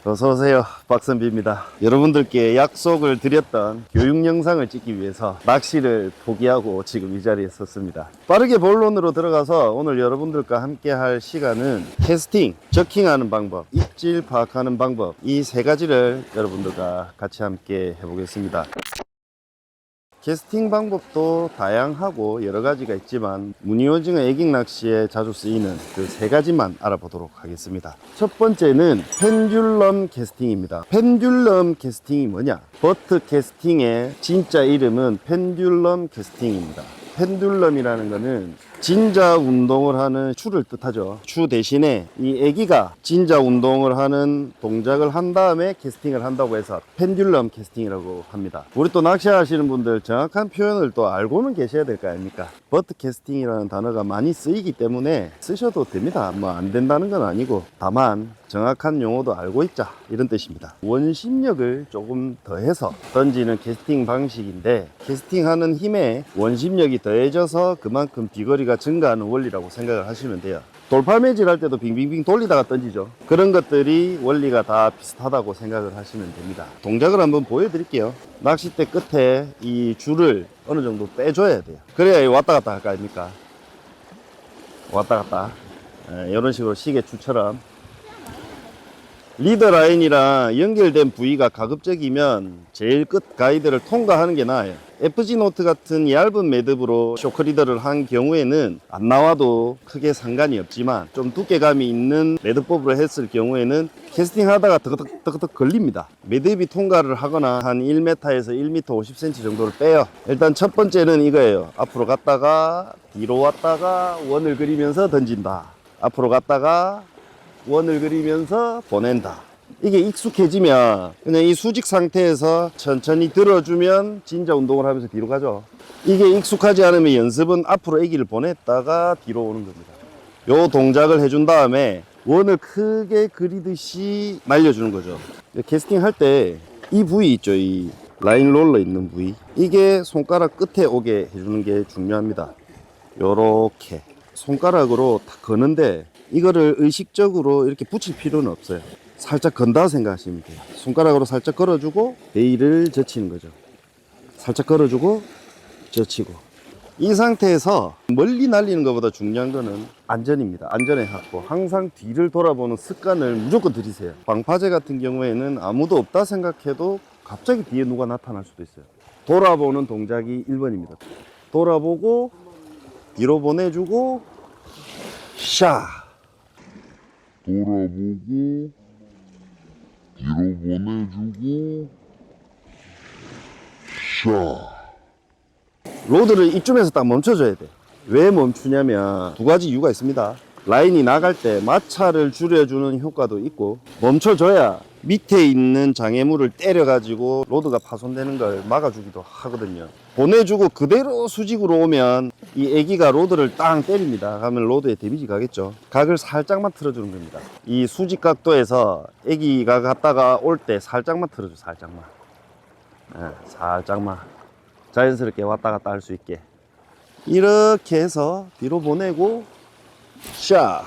어서오세요, 박선비입니다. 여러분들께 약속을 드렸던 교육 영상을 찍기 위해서 낚시를 포기하고 지금 이 자리에 섰습니다. 빠르게 본론으로 들어가서 오늘 여러분들과 함께 할 시간은 캐스팅, 저킹하는 방법, 입질 파악하는 방법, 이 세 가지를 여러분들과 같이 함께 해보겠습니다. 캐스팅 방법도 다양하고 여러 가지가 있지만 무늬오징어 애깅 낚시에 자주 쓰이는 그 세 가지만 알아보도록 하겠습니다. 첫 번째는 펜듈럼 캐스팅입니다. 펜듈럼 캐스팅이 뭐냐? 버트 캐스팅의 진짜 이름은 펜듈럼 캐스팅입니다. 펜듈럼이라는 것은 진자 운동을 하는 추를 뜻하죠. 추 대신에 이 애기가 진자 운동을 하는 동작을 한 다음에 캐스팅을 한다고 해서 펜듈럼 캐스팅이라고 합니다. 우리 또 낚시하시는 분들 정확한 표현을 또 알고는 계셔야 될 거 아닙니까? 버트 캐스팅이라는 단어가 많이 쓰이기 때문에 쓰셔도 됩니다. 뭐 안 된다는 건 아니고, 다만 정확한 용어도 알고 있자, 이런 뜻입니다. 원심력을 조금 더해서 던지는 캐스팅 방식인데, 캐스팅하는 힘에 원심력이 더해져서 그만큼 비거리가 증가하는 원리라고 생각을 하시면 돼요. 돌팔매질 할 때도 빙빙빙 돌리다가 던지죠. 그런 것들이 원리가 다 비슷하다고 생각을 하시면 됩니다. 동작을 한번 보여드릴게요. 낚싯대 끝에 이 줄을 어느 정도 빼줘야 돼요. 그래야 왔다 갔다 할 거 아닙니까? 왔다 갔다. 이런 식으로 시계추처럼 리더 라인이랑 연결된 부위가 가급적이면 제일 끝 가이드를 통과하는 게 나아요. FG 노트 같은 얇은 매듭으로 쇼크 리더를 한 경우에는 안 나와도 크게 상관이 없지만, 좀 두께감이 있는 매듭법으로 했을 경우에는 캐스팅 하다가 덕덕 걸립니다. 매듭이 통과를 하거나 한 1m에서 1m 50cm 정도를 빼요. 일단 첫 번째는 이거예요. 앞으로 갔다가 뒤로 왔다가 원을 그리면서 던진다. 앞으로 갔다가 원을 그리면서 보낸다. 이게 익숙해지면 그냥 이 수직 상태에서 천천히 들어주면 진자 운동을 하면서 뒤로 가죠. 이게 익숙하지 않으면 연습은 앞으로 애기를 보냈다가 뒤로 오는 겁니다. 요 동작을 해준 다음에 원을 크게 그리듯이 말려주는 거죠. 캐스팅 할 때 이 부위 있죠, 이 라인 롤러 있는 부위, 이게 손가락 끝에 오게 해주는 게 중요합니다. 요렇게 손가락으로 딱 거는데 이거를 의식적으로 이렇게 붙일 필요는 없어요. 살짝 건다 생각하시면 돼요. 손가락으로 살짝 걸어주고 베일을 젖히는 거죠. 살짝 걸어주고 젖히고. 이 상태에서 멀리 날리는 것보다 중요한 거는 안전입니다. 안전의 확보. 항상 뒤를 돌아보는 습관을 무조건 들이세요. 방파제 같은 경우에는 아무도 없다 생각해도 갑자기 뒤에 누가 나타날 수도 있어요. 돌아보는 동작이 1번입니다. 돌아보고 뒤로 보내주고 샤, 돌아보고 뒤로 보내주고 샤. 로드를 이쯤에서 딱 멈춰줘야 돼. 왜 멈추냐면 두 가지 이유가 있습니다. 라인이 나갈 때 마찰을 줄여주는 효과도 있고, 멈춰줘야 밑에 있는 장애물을 때려가지고 로드가 파손되는 걸 막아주기도 하거든요. 보내주고 그대로 수직으로 오면 이 애기가 로드를 땅 때립니다. 그러면 로드에 데미지 가겠죠. 각을 살짝만 틀어주는 겁니다. 이 수직 각도에서 애기가 갔다가 올 때 살짝만 틀어줘. 살짝만. 살짝만. 자연스럽게 왔다 갔다 할 수 있게. 이렇게 해서 뒤로 보내고 샤,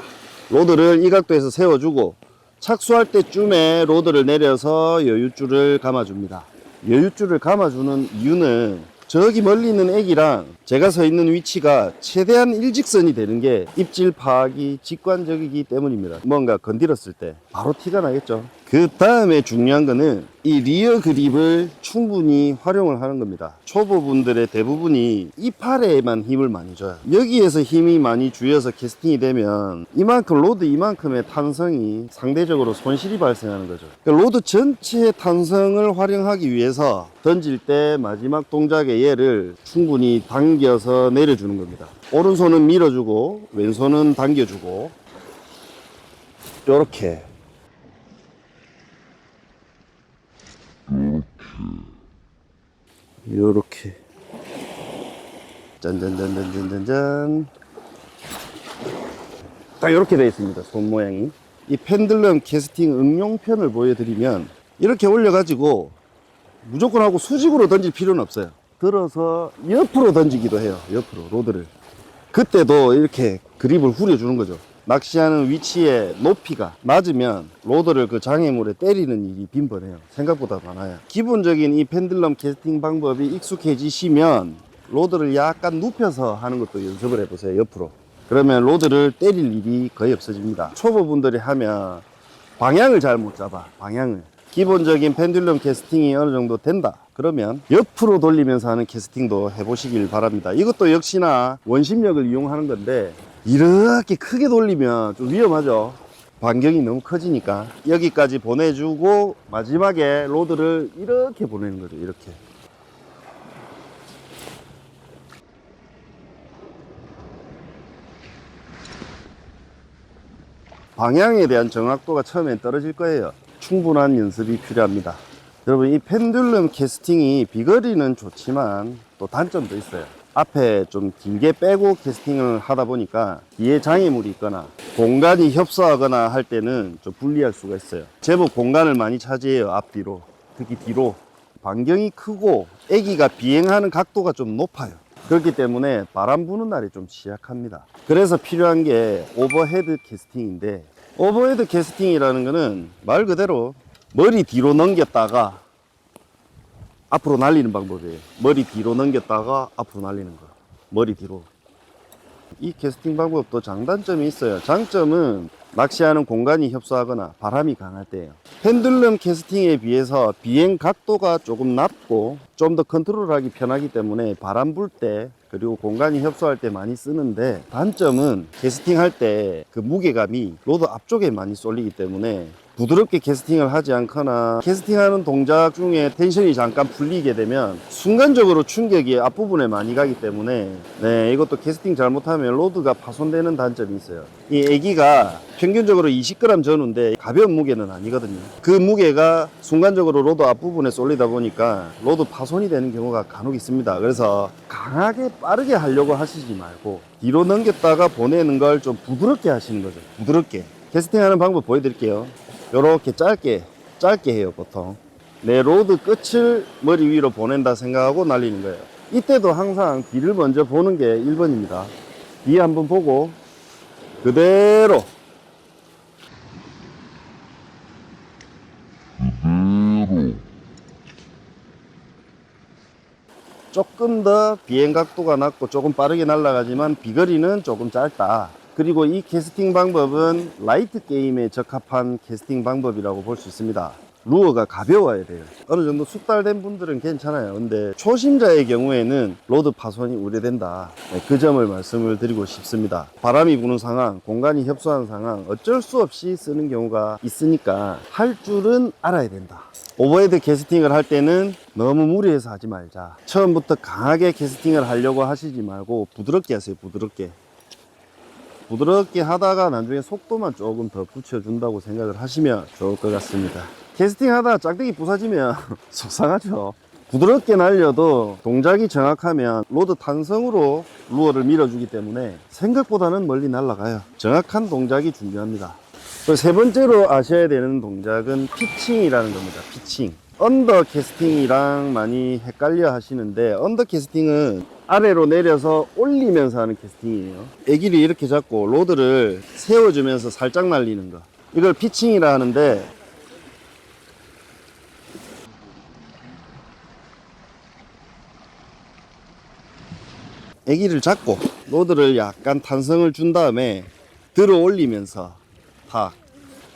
로드를 이 각도에서 세워주고, 착수할 때쯤에 로드를 내려서 여유줄을 감아줍니다. 여유줄을 감아주는 이유는 저기 멀리 있는 애기랑 제가 서 있는 위치가 최대한 일직선이 되는 게 입질 파악이 직관적이기 때문입니다. 뭔가 건드렸을 때 바로 티가 나겠죠. 그 다음에 중요한 거는 이 리어 그립을 충분히 활용을 하는 겁니다. 초보분들의 대부분이 이 팔에만 힘을 많이 줘요. 여기에서 힘이 많이 주여서 캐스팅이 되면 이만큼, 로드 이만큼의 탄성이 상대적으로 손실이 발생하는 거죠. 그러니까 로드 전체의 탄성을 활용하기 위해서 던질 때 마지막 동작의 얘를 충분히 당겨서 내려주는 겁니다. 오른손은 밀어주고 왼손은 당겨주고, 요렇게 요렇게 짠짠짠짠짠짠, 딱 요렇게 되어 있습니다. 손 모양이. 이 펜듈럼 캐스팅 응용편을 보여드리면, 이렇게 올려가지고 무조건 하고 수직으로 던질 필요는 없어요. 들어서 옆으로 던지기도 해요. 옆으로 로드를. 그때도 이렇게 그립을 후려주는 거죠. 낚시하는 위치의 높이가 낮으면 로드를 그 장애물에 때리는 일이 빈번해요. 생각보다 많아요. 기본적인 이 펜들럼 캐스팅 방법이 익숙해지시면 로드를 약간 눕혀서 하는 것도 연습을 해보세요. 옆으로. 그러면 로드를 때릴 일이 거의 없어집니다. 초보분들이 하면 방향을 잘 못 잡아. 방향을. 기본적인 펜듈럼 캐스팅이 어느 정도 된다 그러면 옆으로 돌리면서 하는 캐스팅도 해보시길 바랍니다. 이것도 역시나 원심력을 이용하는 건데 이렇게 크게 돌리면 좀 위험하죠. 반경이 너무 커지니까. 여기까지 보내주고 마지막에 로드를 이렇게 보내는 거죠. 이렇게. 방향에 대한 정확도가 처음엔 떨어질 거예요. 충분한 연습이 필요합니다. 여러분, 이 펜듈럼 캐스팅이 비거리는 좋지만 또 단점도 있어요. 앞에 좀 길게 빼고 캐스팅을 하다 보니까 뒤에 장애물이 있거나 공간이 협소하거나 할 때는 좀 불리할 수가 있어요. 제법 공간을 많이 차지해요. 앞뒤로. 특히 뒤로. 반경이 크고 애기가 비행하는 각도가 좀 높아요. 그렇기 때문에 바람 부는 날이 좀 취약합니다. 그래서 필요한 게 오버헤드 캐스팅인데, 오버헤드 캐스팅이라는 거는 말 그대로 머리 뒤로 넘겼다가 앞으로 날리는 방법이에요. 머리 뒤로 넘겼다가 앞으로 날리는 거. 머리 뒤로. 이 캐스팅 방법도 장단점이 있어요. 장점은 낚시하는 공간이 협소하거나 바람이 강할 때예요. 펜듈럼 캐스팅에 비해서 비행 각도가 조금 낮고 좀 더 컨트롤하기 편하기 때문에 바람 불 때 그리고 공간이 협소할 때 많이 쓰는데, 단점은 캐스팅 할 때 그 무게감이 로드 앞쪽에 많이 쏠리기 때문에 부드럽게 캐스팅을 하지 않거나 캐스팅하는 동작 중에 텐션이 잠깐 풀리게 되면 순간적으로 충격이 앞부분에 많이 가기 때문에 이것도 캐스팅 잘못하면 로드가 파손되는 단점이 있어요. 이 애기가 평균적으로 20g 전후인데 가벼운 무게는 아니거든요. 그 무게가 순간적으로 로드 앞부분에 쏠리다 보니까 로드 파손이 되는 경우가 간혹 있습니다. 그래서 강하게 빠르게 하려고 하시지 말고 뒤로 넘겼다가 보내는 걸 좀 부드럽게 하시는 거죠. 부드럽게. 캐스팅하는 방법 보여드릴게요. 요렇게 짧게 해요. 보통 내 로드 끝을 머리 위로 보낸다 생각하고 날리는 거예요. 이때도 항상 뒤를 먼저 보는 게 1번입니다 뒤에 한번 보고 그대로 조금 더 비행 각도가 낮고 조금 빠르게 날아가지만 비거리는 조금 짧다. 그리고 이 캐스팅 방법은 라이트 게임에 적합한 캐스팅 방법이라고 볼 수 있습니다. 루어가 가벼워야 돼요. 어느 정도 숙달된 분들은 괜찮아요. 근데 초심자의 경우에는 로드 파손이 우려된다. 그 점을 말씀을 드리고 싶습니다. 바람이 부는 상황, 공간이 협소한 상황, 어쩔 수 없이 쓰는 경우가 있으니까 할 줄은 알아야 된다. 오버헤드 캐스팅을 할 때는 너무 무리해서 하지 말자. 처음부터 강하게 캐스팅을 하려고 하시지 말고 부드럽게 하세요. 부드럽게 하다가 나중에 속도만 조금 더 붙여준다고 생각을 하시면 좋을 것 같습니다. 캐스팅 하다가 짝대기 부서지면 속상하죠. 부드럽게 날려도 동작이 정확하면 로드 탄성으로 루어를 밀어주기 때문에 생각보다는 멀리 날아가요. 정확한 동작이 중요합니다. 세 번째로 아셔야 되는 동작은 피칭이라는 겁니다. 피칭. 언더 캐스팅이랑 많이 헷갈려 하시는데, 언더 캐스팅은 아래로 내려서 올리면서 하는 캐스팅이에요. 애기를 이렇게 잡고 로드를 세워주면서 살짝 날리는 거, 이걸 피칭이라 하는데, 애기를 잡고 로드를 약간 탄성을 준 다음에 들어 올리면서 탁.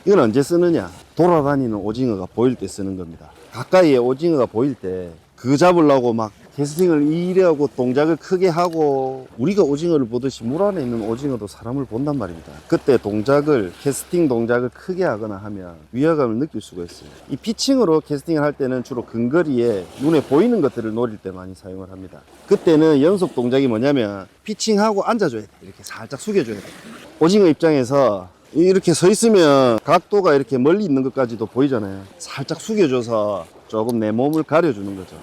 이건 언제 쓰느냐? 돌아다니는 오징어가 보일 때 쓰는 겁니다. 가까이에 오징어가 보일 때 그거 잡으려고 막 캐스팅을 이래 하고 동작을 크게 하고, 우리가 오징어를 보듯이 물 안에 있는 오징어도 사람을 본단 말입니다. 그때 동작을, 캐스팅 동작을 크게 하거나 하면 위화감을 느낄 수가 있어요. 이 피칭으로 캐스팅을 할 때는 주로 근거리에 눈에 보이는 것들을 노릴 때 많이 사용을 합니다. 그때는 연속 동작이 뭐냐면 피칭하고 앉아줘야 돼. 이렇게 살짝 숙여줘야 돼. 오징어 입장에서 이렇게 서 있으면 각도가 이렇게 멀리 있는 것까지도 보이잖아요. 살짝 숙여줘서 조금 내 몸을 가려주는 거죠.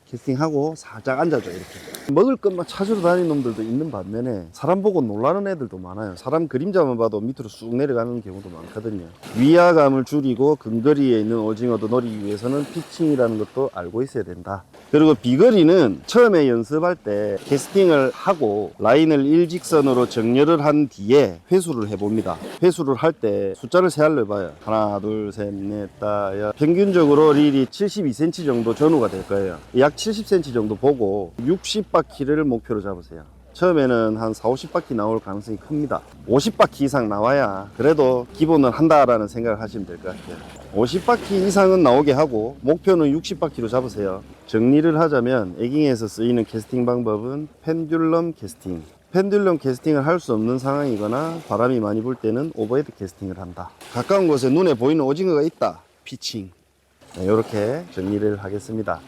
캐스팅하고 살짝 앉아줘. 이렇게 먹을 것만 찾으러 다니는 놈들도 있는 반면에 사람 보고 놀라는 애들도 많아요. 사람 그림자만 봐도 밑으로 쑥 내려가는 경우도 많거든요. 위화감을 줄이고 근거리에 있는 오징어도 노리기 위해서는 피칭이라는 것도 알고 있어야 된다. 그리고 비거리는 처음에 연습할 때 캐스팅을 하고 라인을 일직선으로 정렬을 한 뒤에 회수를 해봅니다. 회수를 할 때 숫자를 세알려 봐요. 하나, 둘, 셋, 넷, 다, 여. 평균적으로 릴이 72cm 정도 전후가 될 거예요. 약 70cm 정도 보고 60바퀴를 목표로 잡으세요. 처음에는 한 4, 50바퀴 나올 가능성이 큽니다. 50바퀴 이상 나와야 그래도 기본을 한다라는 생각을 하시면 될 것 같아요. 50바퀴 이상은 나오게 하고 목표는 60바퀴로 잡으세요. 정리를 하자면 에깅에서 쓰이는 캐스팅 방법은 펜듈럼 캐스팅. 펜듈럼 캐스팅을 할 수 없는 상황이거나 바람이 많이 불 때는 오버헤드 캐스팅을 한다. 가까운 곳에 눈에 보이는 오징어가 있다. 피칭. 네, 이렇게 정리를 하겠습니다.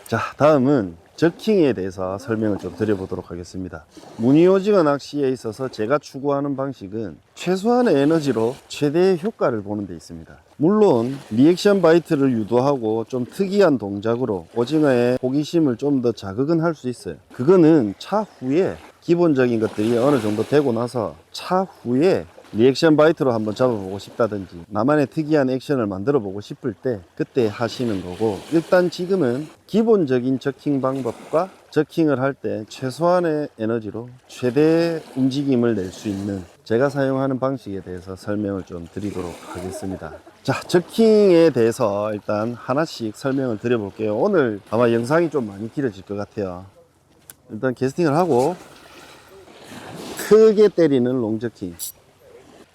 자, 다음은 저킹에 대해서 설명을 좀 드려보도록 하겠습니다. 무늬오징어 낚시에 있어서 제가 추구하는 방식은 최소한의 에너지로 최대의 효과를 보는 데 있습니다. 물론 리액션 바이트를 유도하고 좀 특이한 동작으로 오징어의 호기심을 좀 더 자극은 할 수 있어요. 그거는 차후에 기본적인 것들이 어느 정도 되고 나서 차후에 리액션 바이트로 한번 잡아보고 싶다든지 나만의 특이한 액션을 만들어 보고 싶을 때 그때 하시는 거고, 일단 지금은 기본적인 저킹 방법과 저킹을 할 때 최소한의 에너지로 최대의 움직임을 낼 수 있는 제가 사용하는 방식에 대해서 설명을 좀 드리도록 하겠습니다. 자, 저킹에 대해서 일단 하나씩 설명을 드려 볼게요. 오늘 아마 영상이 좀 많이 길어질 것 같아요. 일단 캐스팅을 하고 크게 때리는 롱저킹,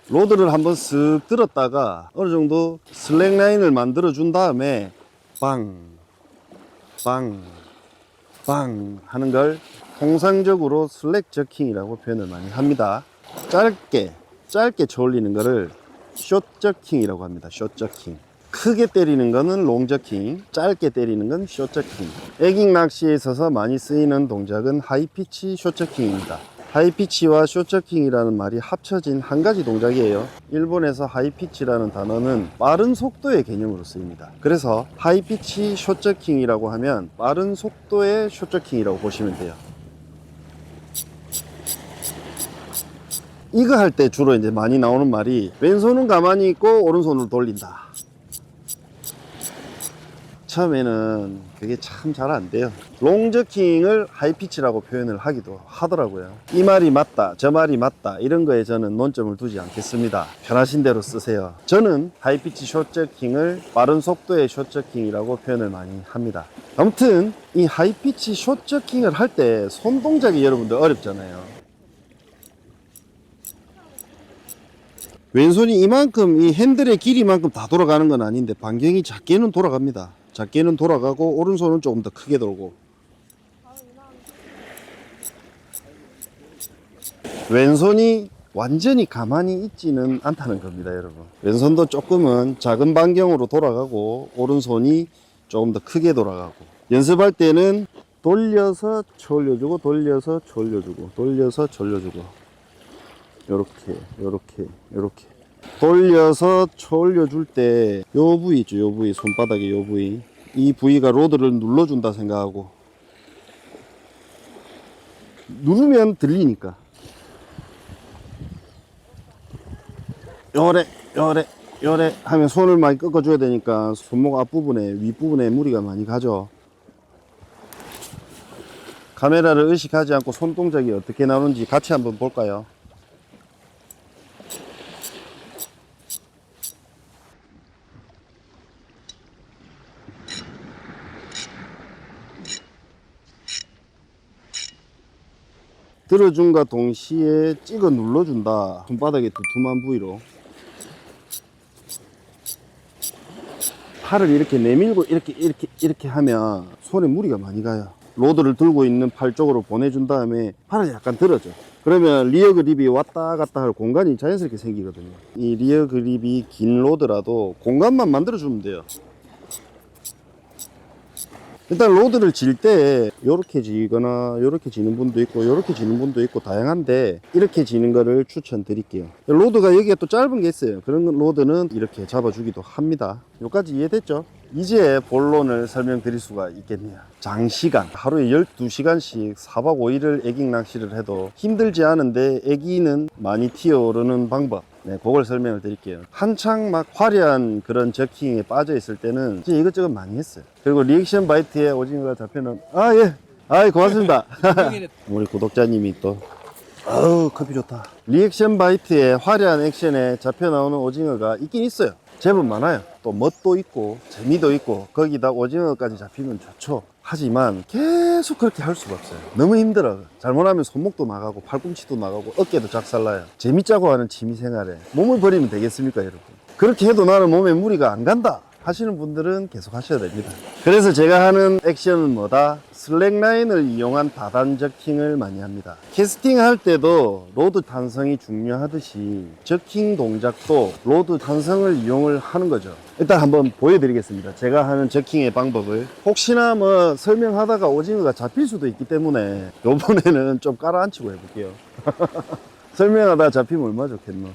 로드를 한번 쓱 들었다가 어느 정도 슬랙 라인을 만들어 준 다음에 빵, 빵, 빵 하는 걸 통상적으로 슬랙 저킹이라고 표현을 많이 합니다. 짧게 저올리는 거를 숏 저킹이라고 합니다. 숏 저킹. 크게 때리는 거는 롱 저킹, 짧게 때리는 건 숏 저킹. 에깅 낚시에 있어서 많이 쓰이는 동작은 하이피치 숏 저킹입니다. 하이피치와 숏저킹이라는 말이 합쳐진 한 가지 동작이에요. 일본에서 하이피치라는 단어는 빠른 속도의 개념으로 쓰입니다. 그래서 하이피치 숏저킹이라고 하면 빠른 속도의 숏저킹이라고 보시면 돼요. 이거 할 때 주로 이제 많이 나오는 말이 왼손은 가만히 있고 오른손을 돌린다. 처음에는 그게 참 잘 안 돼요. 롱저킹을 하이피치라고 표현을 하기도 하더라고요. 이 말이 맞다, 저 말이 맞다, 이런 거에 저는 논점을 두지 않겠습니다. 편하신 대로 쓰세요. 저는 하이피치 숏저킹을 빠른 속도의 숏저킹이라고 표현을 많이 합니다. 아무튼 이 하이피치 숏저킹을 할 때 손 동작이 여러분들 어렵잖아요. 왼손이 이만큼, 이 핸들의 길이만큼 다 돌아가는 건 아닌데 반경이 작게는 돌아갑니다. 작게는 돌아가고 오른손은 조금 더 크게 돌고. 왼손이 완전히 가만히 있지는 않다는 겁니다, 여러분. 왼손도 조금은 작은 반경으로 돌아가고 오른손이 조금 더 크게 돌아가고. 연습할 때는 돌려서 졸려주고 돌려서 졸려주고 돌려서 졸려주고, 요렇게 돌려서 졸려줄 때 요 부위 있죠, 요 부위, 손바닥에 요 부위, 이 부위가 로드를 눌러준다 생각하고 누르면 들리니까 요래 하면 손을 많이 꺾어줘야 되니까 손목 앞부분에, 윗부분에 무리가 많이 가죠. 카메라를 의식하지 않고 손동작이 어떻게 나오는지 같이 한번 볼까요? 들어준과 동시에 찍어 눌러준다. 손바닥에 두툼한 부위로 팔을 이렇게 내밀고 이렇게 하면 손에 무리가 많이 가요. 로드를 들고 있는 팔 쪽으로 보내준 다음에 팔을 약간 들어줘. 그러면 리어 그립이 왔다 갔다 할 공간이 자연스럽게 생기거든요. 이 리어 그립이 긴 로드라도 공간만 만들어주면 돼요. 일단 로드를 질 때 이렇게 지거나 이렇게 지는 분도 있고 이렇게 지는 분도 있고 다양한데, 이렇게 지는 거를 추천드릴게요. 로드가 여기가 또 짧은 게 있어요. 그런 로드는 이렇게 잡아주기도 합니다. 여기까지 이해됐죠? 이제 본론을 설명드릴 수가 있겠네요. 장시간, 하루에 12시간씩 4박 5일을 애깅 낚시를 해도 힘들지 않은데 애기는 많이 튀어오르는 방법, 네, 그걸 설명을 드릴게요. 한창 막 화려한 그런 저킹에 빠져 있을 때는 진짜 이것저것 많이 했어요. 그리고 리액션 바이트에 오징어가 잡혀는, 예. 아이, 고맙습니다. 우리 구독자님이 또, 아우, 커피 좋다. 리액션 바이트에 화려한 액션에 잡혀 나오는 오징어가 있긴 있어요. 제법 많아요. 또 멋도 있고 재미도 있고 거기다 오징어까지 잡히면 좋죠. 하지만 계속 그렇게 할 수가 없어요. 너무 힘들어. 잘못하면 손목도 나가고 팔꿈치도 나가고 어깨도 작살나요. 재밌자고 하는 취미생활에 몸을 버리면 되겠습니까, 여러분? 그렇게 해도 나는 몸에 무리가 안 간다 하시는 분들은 계속 하셔야 됩니다. 그래서 제가 하는 액션은 뭐다? 슬랙라인을 이용한 다단 저킹을 많이 합니다. 캐스팅 할 때도 로드 탄성이 중요하듯이 저킹 동작도 로드 탄성을 이용을 하는 거죠. 일단 한번 보여드리겠습니다. 제가 하는 저킹의 방법을. 혹시나 뭐 설명하다가 오징어가 잡힐 수도 있기 때문에 요번에는 좀 깔아앉히고 해볼게요. 설명하다가 잡히면 얼마나 좋겠노.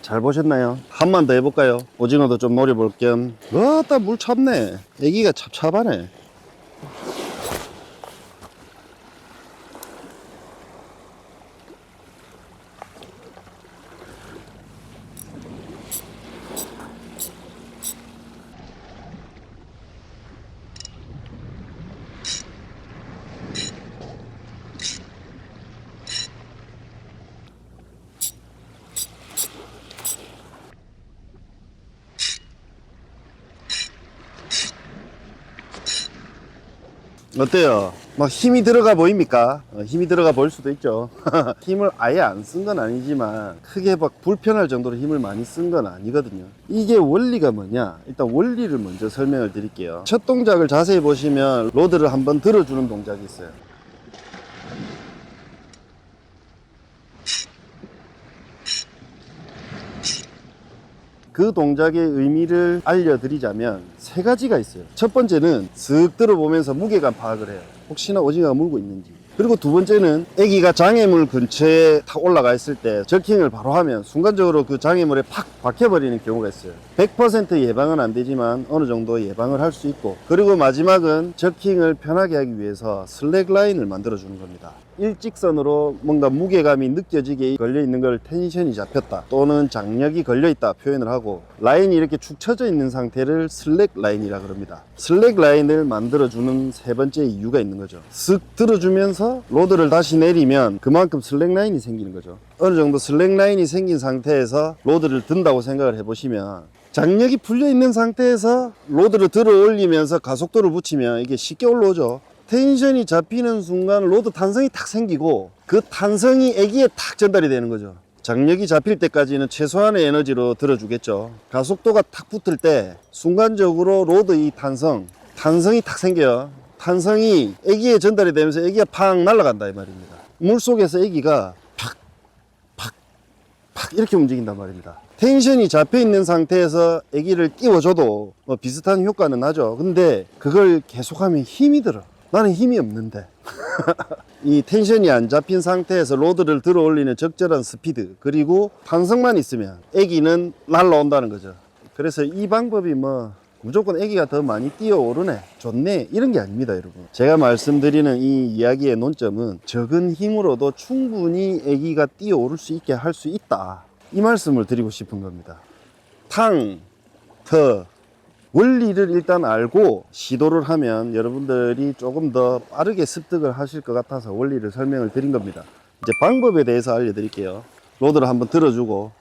잘 보셨나요? 한 번 더 해볼까요? 오징어도 좀 노려볼 겸. 어따 물 찹네. 애기가 찹찹하네. 어때요? 막 힘이 들어가 보입니까? 힘이 들어가 보일 수도 있죠. 힘을 아예 안 쓴 건 아니지만 크게 막 불편할 정도로 힘을 많이 쓴 건 아니거든요. 이게 원리가 뭐냐? 일단 원리를 먼저 설명을 드릴게요. 첫 동작을 자세히 보시면 로드를 한번 들어주는 동작이 있어요. 그 동작의 의미를 알려드리자면 세 가지가 있어요. 첫 번째는 슥 들어보면서 무게감 파악을 해요. 혹시나 오징어가 물고 있는지. 그리고 두 번째는 애기가 장애물 근처에 탁 올라가 있을 때 저킹을 바로 하면 순간적으로 그 장애물에 팍 박혀버리는 경우가 있어요. 100% 예방은 안 되지만 어느 정도 예방을 할 수 있고, 그리고 마지막은 저킹을 편하게 하기 위해서 슬랙 라인을 만들어 주는 겁니다. 일직선으로 뭔가 무게감이 느껴지게 걸려 있는 걸 텐션이 잡혔다 또는 장력이 걸려 있다 표현을 하고, 라인이 이렇게 축 처져 있는 상태를 슬랙 라인이라 그럽니다. 슬랙 라인을 만들어 주는 세 번째 이유가 있는 거죠. 쓱 들어주면서 로드를 다시 내리면 그만큼 슬랙 라인이 생기는 거죠. 어느 정도 슬랙 라인이 생긴 상태에서 로드를 든다고 생각을 해보시면, 장력이 풀려 있는 상태에서 로드를 들어 올리면서 가속도를 붙이면 이게 쉽게 올라오죠. 텐션이 잡히는 순간 로드 탄성이 탁 생기고 그 탄성이 애기에 탁 전달이 되는 거죠. 장력이 잡힐 때까지는 최소한의 에너지로 들어주겠죠. 가속도가 탁 붙을 때 순간적으로 로드 이 탄성이 탁 생겨요. 탄성이 애기에 전달이 되면서 애기가 팍 날아간다 이 말입니다. 물속에서 애기가 팍 이렇게 움직인단 말입니다. 텐션이 잡혀 있는 상태에서 애기를 띄워줘도 뭐 비슷한 효과는 나죠. 근데 그걸 계속하면 힘이 들어. 나는 힘이 없는데. 이 텐션이 안 잡힌 상태에서 로드를 들어 올리는 적절한 스피드, 그리고 탄성만 있으면 애기는 날라온다는 거죠. 그래서 이 방법이 뭐 무조건 애기가 더 많이 뛰어오르네, 좋네, 이런 게 아닙니다, 여러분. 제가 말씀드리는 이 이야기의 논점은 적은 힘으로도 충분히 애기가 뛰어오를 수 있게 할 수 있다, 이 말씀을 드리고 싶은 겁니다. 원리를 일단 알고 시도를 하면 여러분들이 조금 더 빠르게 습득을 하실 것 같아서 원리를 설명을 드린 겁니다. 이제 방법에 대해서 알려드릴게요. 로드를 한번 들어주고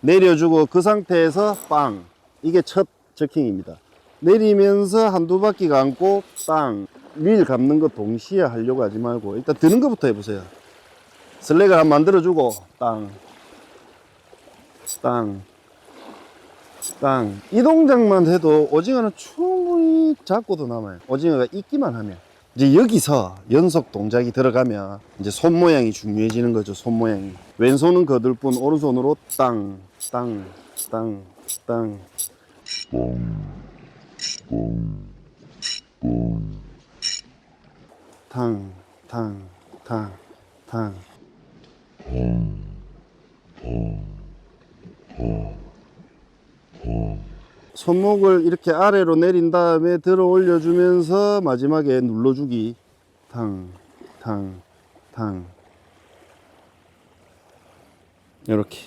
내려주고 그 상태에서 빵, 이게 첫 저킹입니다. 내리면서 한두 바퀴 감고 땅, 릴 감는 거 동시에 하려고 하지 말고 일단 드는 것부터 해보세요. 슬랙을 한번 만들어주고 땅, 땅, 땅. 이 동작만 해도 오징어는 충분히 잡고도 남아요. 오징어가 있기만 하면. 이제 여기서 연속 동작이 들어가면 이제 손 모양이 중요해지는 거죠. 손 모양이. 왼손은 거들 뿐 오른손으로 땅, 땅, 땅, 땅. 탕, 탕, 탕, 탕. 손목을 이렇게 아래로 내린 다음에 들어 올려주면서 마지막에 눌러주기. 탕, 탕, 탕. 이렇게.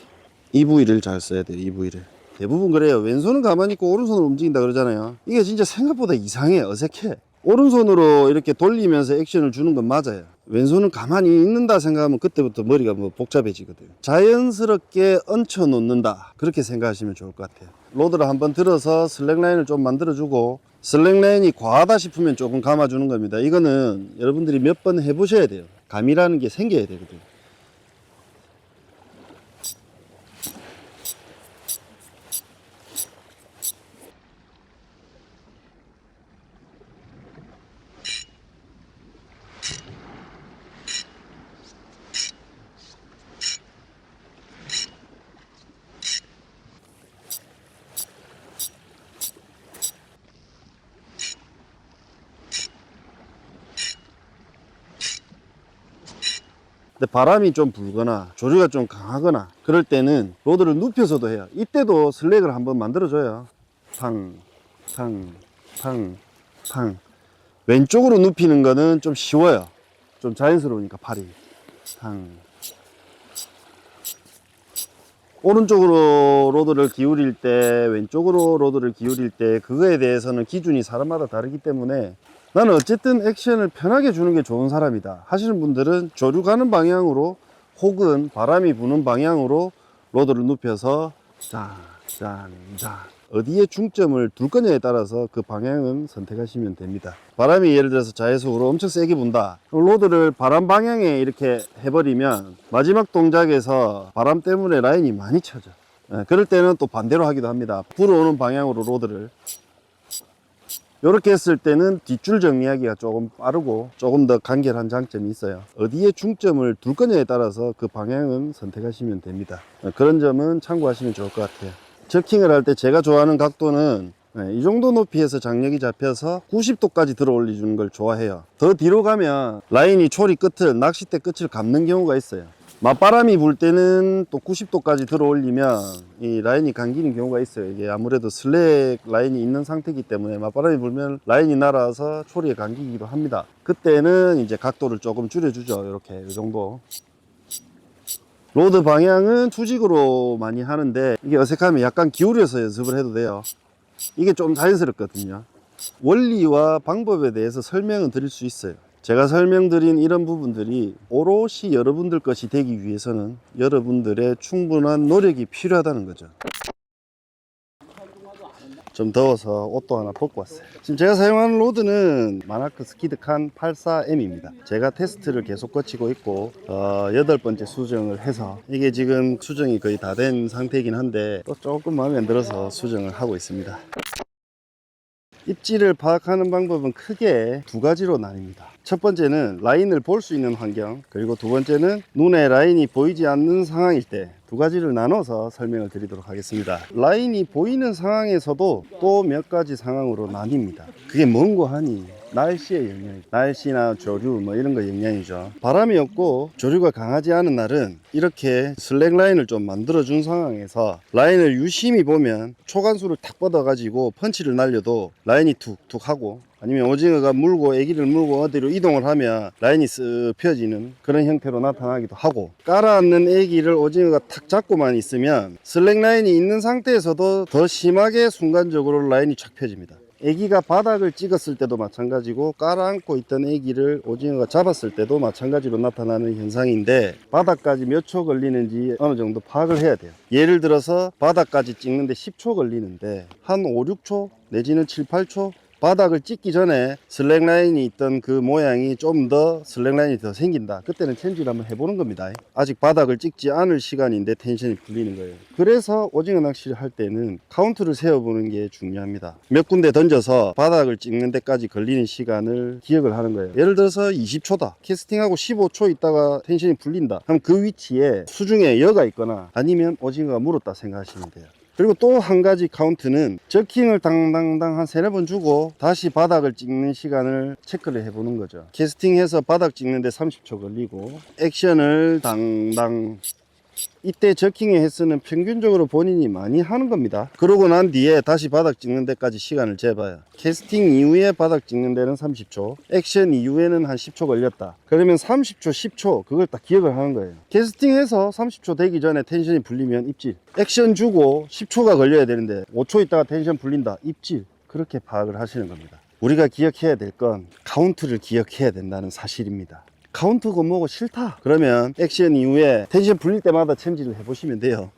이 부위를 잘 써야 돼요. 이 부위를. 대부분 그래요. 왼손은 가만히 있고 오른손으로 움직인다 그러잖아요. 이게 진짜 생각보다 이상해. 어색해. 오른손으로 이렇게 돌리면서 액션을 주는 건 맞아요. 왼손은 가만히 있는다 생각하면 그때부터 머리가 뭐 복잡해지거든요. 자연스럽게 얹혀 놓는다, 그렇게 생각하시면 좋을 것 같아요. 로드를 한번 들어서 슬랙 라인을 좀 만들어주고, 슬랙 라인이 과하다 싶으면 조금 감아주는 겁니다. 이거는 여러분들이 몇 번 해보셔야 돼요. 감이라는 게 생겨야 되거든요. 근데 바람이 좀 불거나 조류가 좀 강하거나 그럴 때는 로드를 눕혀서도 해요. 이때도 슬랙을 한번 만들어줘요. 탕, 탕, 탕, 탕. 왼쪽으로 눕히는 거는 좀 쉬워요. 좀 자연스러우니까 팔이. 탕. 오른쪽으로 로드를 기울일 때, 왼쪽으로 로드를 기울일 때, 그거에 대해서는 기준이 사람마다 다르기 때문에 나는 어쨌든 액션을 편하게 주는 게 좋은 사람이다 하시는 분들은 조류 가는 방향으로 혹은 바람이 부는 방향으로 로드를 눕혀서 짠, 짠, 짠. 어디에 중점을 둘 거냐에 따라서 그 방향은 선택하시면 됩니다. 바람이 예를 들어서 좌회속으로 엄청 세게 분다. 그럼 로드를 바람 방향에 이렇게 해버리면 마지막 동작에서 바람 때문에 라인이 많이 쳐져. 그럴 때는 또 반대로 하기도 합니다. 불어오는 방향으로 로드를. 이렇게 했을 때는 뒷줄 정리하기가 조금 빠르고 조금 더 간결한 장점이 있어요. 어디에 중점을 둘 거냐에 따라서 그 방향은 선택하시면 됩니다. 그런 점은 참고하시면 좋을 것 같아요. 저킹을 할 때 제가 좋아하는 각도는 이 정도 높이에서 장력이 잡혀서 90도까지 들어 올려주는 걸 좋아해요. 더 뒤로 가면 라인이 초리 끝을, 낚싯대 끝을 감는 경우가 있어요. 맞바람이 불 때는 또 90도까지 들어 올리면 이 라인이 감기는 경우가 있어요. 이게 아무래도 슬랙 라인이 있는 상태이기 때문에 맞바람이 불면 라인이 날아서 초리에 감기기도 합니다. 그때는 이제 각도를 조금 줄여주죠. 이렇게 이 정도. 로드 방향은 투직으로 많이 하는데 이게 어색하면 약간 기울여서 연습을 해도 돼요. 이게 좀 자연스럽거든요. 원리와 방법에 대해서 설명은 드릴 수 있어요. 제가 설명드린 이런 부분들이 오롯이 여러분들 것이 되기 위해서는 여러분들의 충분한 노력이 필요하다는 거죠. 좀 더워서 옷도 하나 벗고 왔어요. 지금 제가 사용하는 로드는 마나크 스키드칸 84M입니다. 제가 테스트를 계속 거치고 있고 8번째 수정을 해서 이게 지금 수정이 거의 다 된 상태이긴 한데 또 조금 마음에 안 들어서 수정을 하고 있습니다. 입지를 파악하는 방법은 크게 두 가지로 나뉩니다. 첫 번째는 라인을 볼 수 있는 환경, 그리고 두 번째는 눈에 라인이 보이지 않는 상황일 때, 두 가지를 나눠서 설명을 드리도록 하겠습니다. 라인이 보이는 상황에서도 또 몇 가지 상황으로 나뉩니다. 그게 뭔고 하니 날씨의 영향, 날씨나 조류 뭐 이런 거 영향이죠. 바람이 없고 조류가 강하지 않은 날은 이렇게 슬랙 라인을 좀 만들어 준 상황에서 라인을 유심히 보면 초간수를 탁 뻗어 가지고 펀치를 날려도 라인이 툭툭 하고, 아니면 오징어가 물고 애기를 물고 어디로 이동을 하면 라인이 쓱 펴지는 그런 형태로 나타나기도 하고, 깔아앉는 애기를 오징어가 탁 잡고만 있으면 슬랙 라인이 있는 상태에서도 더 심하게 순간적으로 라인이 착 펴집니다. 애기가 바닥을 찍었을 때도 마찬가지고 깔아안고 있던 애기를 오징어가 잡았을 때도 마찬가지로 나타나는 현상인데, 바닥까지 몇 초 걸리는지 어느 정도 파악을 해야 돼요. 예를 들어서 바닥까지 찍는데 10초 걸리는데 한 5, 6초 내지는 7, 8초 바닥을 찍기 전에 슬랙라인이 있던 그 모양이 좀 더 슬랙라인이 더 생긴다. 그때는 챔질을 한번 해보는 겁니다. 아직 바닥을 찍지 않을 시간인데 텐션이 풀리는 거예요. 그래서 오징어 낚시를 할 때는 카운트를 세워보는 게 중요합니다. 몇 군데 던져서 바닥을 찍는 데까지 걸리는 시간을 기억을 하는 거예요. 예를 들어서 20초다. 캐스팅하고 15초 있다가 텐션이 풀린다. 그럼 그 위치에 수중에 여가 있거나 아니면 오징어가 물었다 생각하시면 돼요. 그리고 또 한 가지 카운트는 저킹을 당당당 한 3-4번 주고 다시 바닥을 찍는 시간을 체크를 해보는 거죠. 캐스팅해서 바닥 찍는데 30초 걸리고 액션을 당당, 이때 저킹의 횟수는 평균적으로 본인이 많이 하는 겁니다. 그러고 난 뒤에 다시 바닥 찍는 데까지 시간을 재봐요. 캐스팅 이후에 바닥 찍는 데는 30초, 액션 이후에는 한 10초 걸렸다. 그러면 30초, 10초 그걸 딱 기억을 하는 거예요. 캐스팅해서 30초 되기 전에 텐션이 풀리면 입질, 액션 주고 10초가 걸려야 되는데 5초 있다가 텐션 풀린다, 입질. 그렇게 파악을 하시는 겁니다. 우리가 기억해야 될 건 카운트를 기억해야 된다는 사실입니다. 카운트고 뭐고 싫다 그러면 액션 이후에 텐션 풀릴 때마다 챔질을 해보시면 돼요.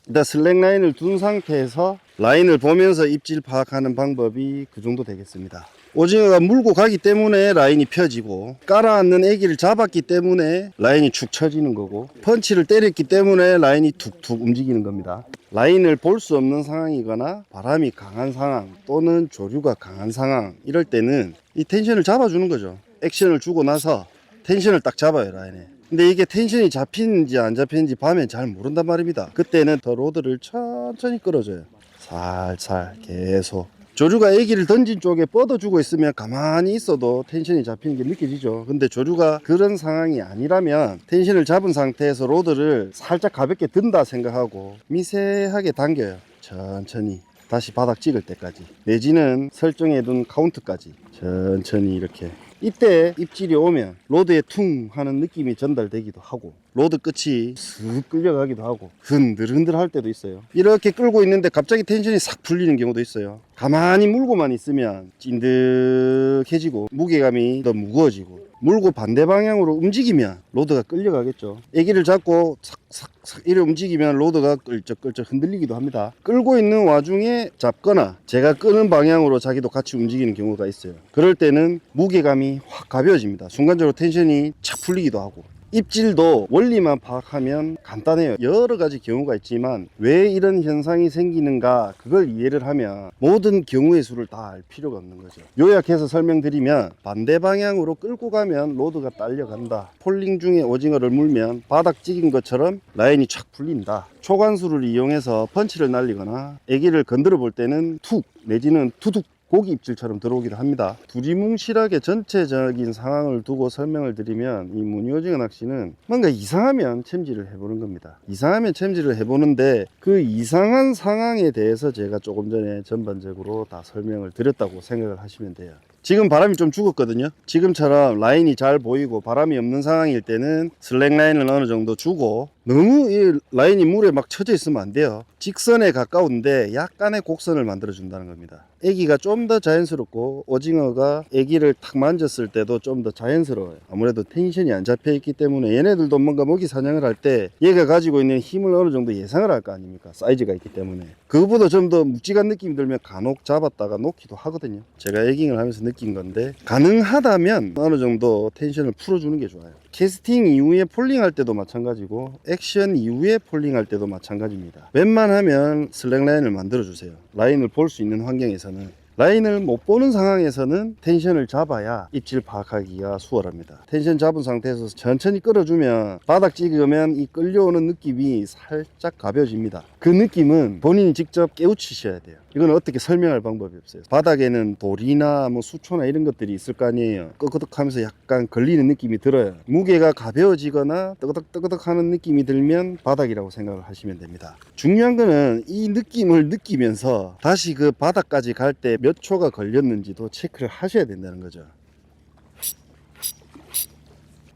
일단 슬랙 라인을 둔 상태에서 라인을 보면서 입질 파악하는 방법이 그 정도 되겠습니다. 오징어가 물고 가기 때문에 라인이 펴지고, 깔아앉는 애기를 잡았기 때문에 라인이 축 처지는 거고, 펀치를 때렸기 때문에 라인이 툭툭 움직이는 겁니다. 라인을 볼 수 없는 상황이거나 바람이 강한 상황 또는 조류가 강한 상황, 이럴 때는 이 텐션을 잡아주는 거죠. 액션을 주고 나서 텐션을 딱 잡아요, 라인에. 근데 이게 텐션이 잡히는지 안 잡히는지 밤엔 잘 모른단 말입니다. 그때는 더 로드를 천천히 끌어줘요. 살살 계속. 조류가 애기를 던진 쪽에 뻗어주고 있으면 가만히 있어도 텐션이 잡히는 게 느껴지죠. 근데 조류가 그런 상황이 아니라면 텐션을 잡은 상태에서 로드를 살짝 가볍게 든다 생각하고 미세하게 당겨요. 천천히 다시 바닥 찍을 때까지, 내지는 설정해둔 카운트까지 천천히 이렇게. 이때 입질이 오면 로드에 퉁 하는 느낌이 전달되기도 하고, 로드 끝이 슥 끌려가기도 하고 흔들흔들 할 때도 있어요. 이렇게 끌고 있는데 갑자기 텐션이 싹 풀리는 경우도 있어요. 가만히 물고만 있으면 찐득해지고 무게감이 더 무거워지고, 물고 반대 방향으로 움직이면 로드가 끌려가겠죠. 애기를 잡고 싹싹싹 이래 움직이면 로드가 끌적끌적 흔들리기도 합니다. 끌고 있는 와중에 잡거나 제가 끄는 방향으로 자기도 같이 움직이는 경우가 있어요. 그럴 때는 무게감이 확 가벼워집니다. 순간적으로 텐션이 착 풀리기도 하고. 입질도 원리만 파악하면 간단해요. 여러 가지 경우가 있지만 왜 이런 현상이 생기는가, 그걸 이해를 하면 모든 경우의 수를 다 알 필요가 없는 거죠. 요약해서 설명드리면, 반대 방향으로 끌고 가면 로드가 딸려간다. 폴링 중에 오징어를 물면 바닥 찍인 것처럼 라인이 착 풀린다. 초관수를 이용해서 펀치를 날리거나 애기를 건드려 볼 때는 툭 내지는 투둑 고기 입질처럼 들어오기도 합니다. 두리뭉실하게 전체적인 상황을 두고 설명을 드리면, 이 무늬오징어 낚시는 뭔가 이상하면 챔질을 해보는 겁니다. 이상하면 챔질을 해보는데, 그 이상한 상황에 대해서 제가 조금 전에 전반적으로 다 설명을 드렸다고 생각을 하시면 돼요. 지금 바람이 좀 죽었거든요. 지금처럼 라인이 잘 보이고 바람이 없는 상황일 때는 슬랙 라인을 어느 정도 주고, 너무 이 라인이 물에 막 쳐져 있으면 안 돼요. 직선에 가까운데 약간의 곡선을 만들어 준다는 겁니다. 애기가 좀 더 자연스럽고 오징어가 애기를 탁 만졌을 때도 좀 더 자연스러워요. 아무래도 텐션이 안 잡혀 있기 때문에 얘네들도 뭔가 먹이 사냥을 할 때 얘가 가지고 있는 힘을 어느 정도 예상을 할 거 아닙니까? 사이즈가 있기 때문에. 그거보다 좀 더 묵직한 느낌이 들면 간혹 잡았다가 놓기도 하거든요. 제가 에깅을 하면서 느낀 건데, 가능하다면 어느 정도 텐션을 풀어주는 게 좋아요. 캐스팅 이후에 폴링할 때도 마찬가지고 액션 이후에 폴링할 때도 마찬가지입니다. 웬만하면 슬랙 라인을 만들어 주세요. 라인을 볼 수 있는 환경에서는. 라인을 못 보는 상황에서는 텐션을 잡아야 입질 파악하기가 수월합니다. 텐션 잡은 상태에서 천천히 끌어주면 바닥 찍으면 이 끌려오는 느낌이 살짝 가벼워집니다. 그 느낌은 본인이 직접 깨우치셔야 돼요. 이건 어떻게 설명할 방법이 없어요. 바닥에는 돌이나 뭐 수초나 이런 것들이 있을 거 아니에요. 끄끄덕 하면서 약간 걸리는 느낌이 들어요. 무게가 가벼워지거나 뜨거덕 하는 느낌이 들면 바닥이라고 생각을 하시면 됩니다. 중요한 거는 이 느낌을 느끼면서 다시 그 바닥까지 갈 때 몇 초가 걸렸는지도 체크를 하셔야 된다는 거죠.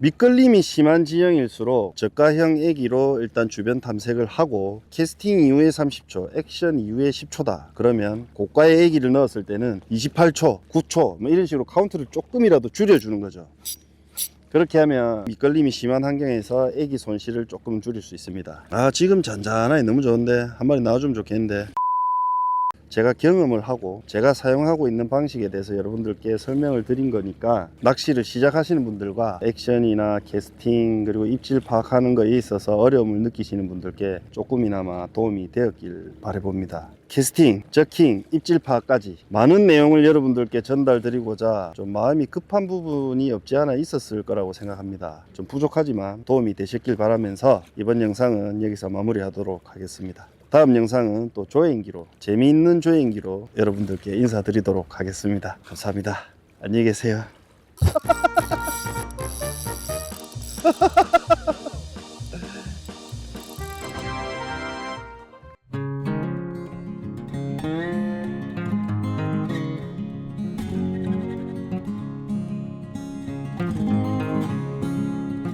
미끌림이 심한 지형일수록 저가형 애기로 일단 주변 탐색을 하고 캐스팅 이후에 30초, 액션 이후에 10초다. 그러면 고가의 애기를 넣었을 때는 28초, 9초 뭐 이런 식으로 카운트를 조금이라도 줄여주는 거죠. 그렇게 하면 미끌림이 심한 환경에서 애기 손실을 조금 줄일 수 있습니다. 아, 지금 잔잔하니 너무 좋은데 한 마리 나와주면 좋겠는데. 제가 경험을 하고 제가 사용하고 있는 방식에 대해서 여러분들께 설명을 드린 거니까 낚시를 시작하시는 분들과 액션이나 캐스팅 그리고 입질 파악하는 거에 있어서 어려움을 느끼시는 분들께 조금이나마 도움이 되었길 바라봅니다. 캐스팅, 저킹, 입질 파악까지 많은 내용을 여러분들께 전달드리고자 좀 마음이 급한 부분이 없지 않아 있었을 거라고 생각합니다. 좀 부족하지만 도움이 되셨길 바라면서 이번 영상은 여기서 마무리하도록 하겠습니다. 다음 영상은 또 조행기로, 재미있는 조행기로 여러분들께 인사드리도록 하겠습니다. 감사합니다. 안녕히 계세요.